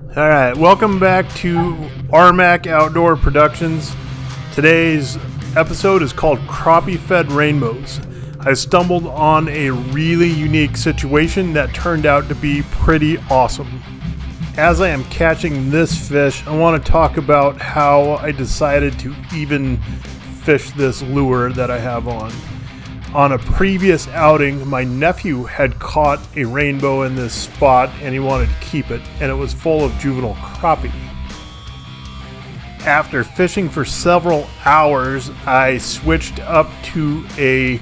Alright, welcome back to RMAC Outdoor Productions. Today's episode is called Crappie Fed Rainbows. I stumbled on a really unique situation that turned out to be pretty awesome. As I am catching this fish, I want to talk about how I decided to even fish this lure that I have on. On a previous outing, my nephew had caught a rainbow in this spot and he wanted to keep it, and it was full of juvenile crappie. After fishing for several hours, I switched up to a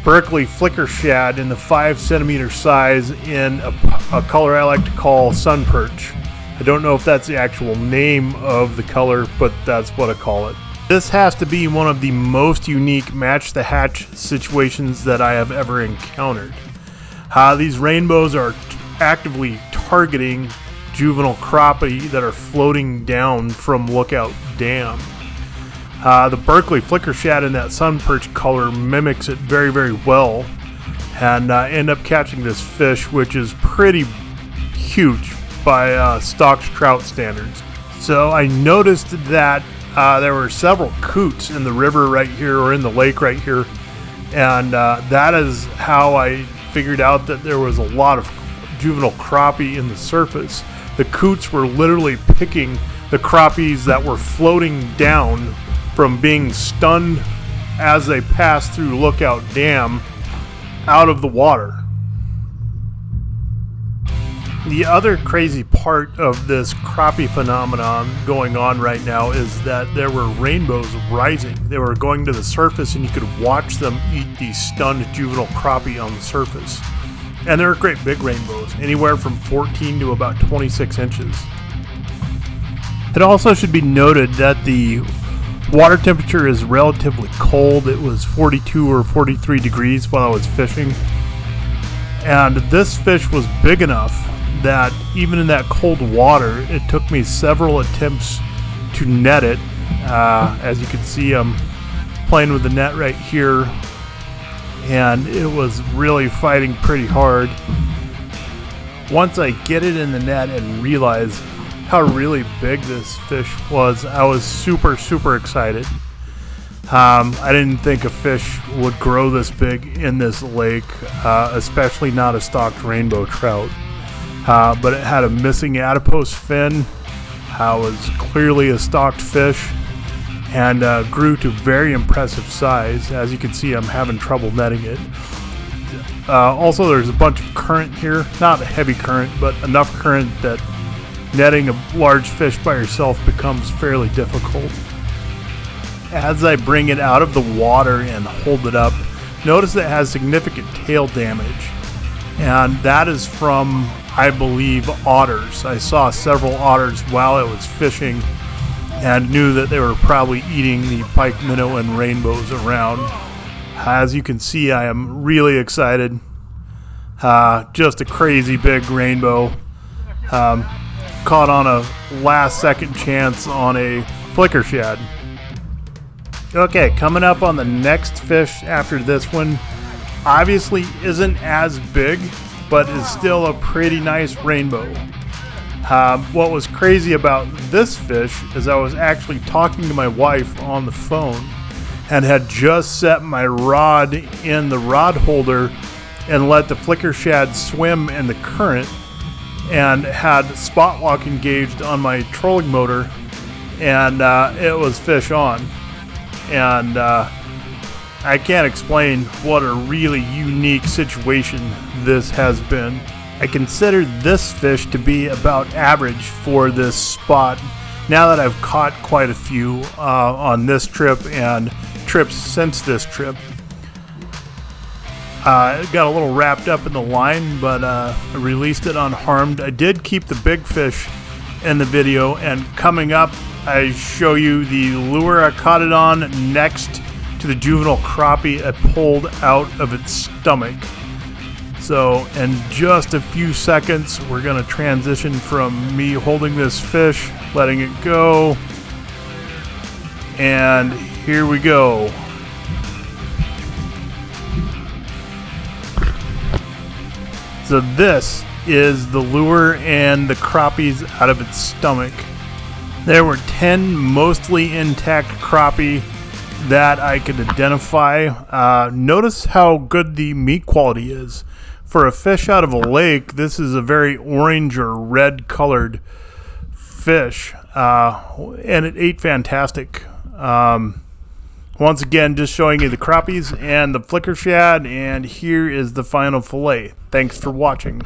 Berkeley flicker shad in the 5 centimeter size in a color I like to call sun perch. I don't know if that's the actual name of the color, but that's what I call it. This has to be one of the most unique match the hatch situations that I have ever encountered. These rainbows are actively targeting juvenile crappie that are floating down from Lookout Dam. The Berkeley flicker shad in that sun perch color mimics it very, very well, and end up catching this fish, which is pretty huge by stocked trout standards. So I noticed that there were several coots in the river right here, or in the lake right here, and that is how I figured out that there was a lot of juvenile crappie in the surface. The coots were literally picking the crappies that were floating down from being stunned as they passed through Lookout Dam out of the water. The other crazy part of this crappie phenomenon going on right now is that there were rainbows rising. They were going to the surface and you could watch them eat these stunned juvenile crappie on the surface. And they're great big rainbows, anywhere from 14 to about 26 inches. It also should be noted that the water temperature is relatively cold. It was 42 or 43 degrees while I was fishing. And this fish was big enough that even in that cold water, it took me several attempts to net it. As you can see, I'm playing with the net right here, and it was really fighting pretty hard. Once I get it in the net and realize how really big this fish was, I was super excited. I didn't think a fish would grow this big in this lake, especially not a stocked rainbow trout. But it had a missing adipose fin, was clearly a stocked fish, and grew to very impressive size. As you can see, I'm having trouble netting it. Also, there's a bunch of current here, not a heavy current, but enough current that netting a large fish by yourself becomes fairly difficult. As I bring it out of the water and hold it up, notice that it has significant tail damage, and that is from, I believe, otters. I saw several otters while I was fishing and knew that they were probably eating the pike minnow and rainbows around. As you can see, I am really excited. Just a crazy big rainbow. Caught on a last second chance on a flicker shad. Okay, coming up on the next fish after this one, obviously isn't as big, but is still a pretty nice rainbow. What was crazy about this fish is I was actually talking to my wife on the phone and had just set my rod in the rod holder and let the flicker shad swim in the current, and had spot lock engaged on my trolling motor, and it was fish on. And I can't explain what a really unique situation this has been. I consider this fish to be about average for this spot now that I've caught quite a few on this trip and trips since this trip. It got a little wrapped up in the line, but I released it unharmed. I did keep the big fish in the video, and coming up I show you the lure I caught it on next to the juvenile crappie I pulled out of its stomach. So in just a few seconds, we're going to transition from me holding this fish, letting it go, and here we go. So this is the lure and the crappies out of its stomach. There were 10 mostly intact crappie that I could identify. Notice how good the meat quality is. For a fish out of a lake, this is a very orange or red colored fish, and it ate fantastic. Once again, just showing you the crappies and the flicker shad, and here is the final fillet. Thanks for watching.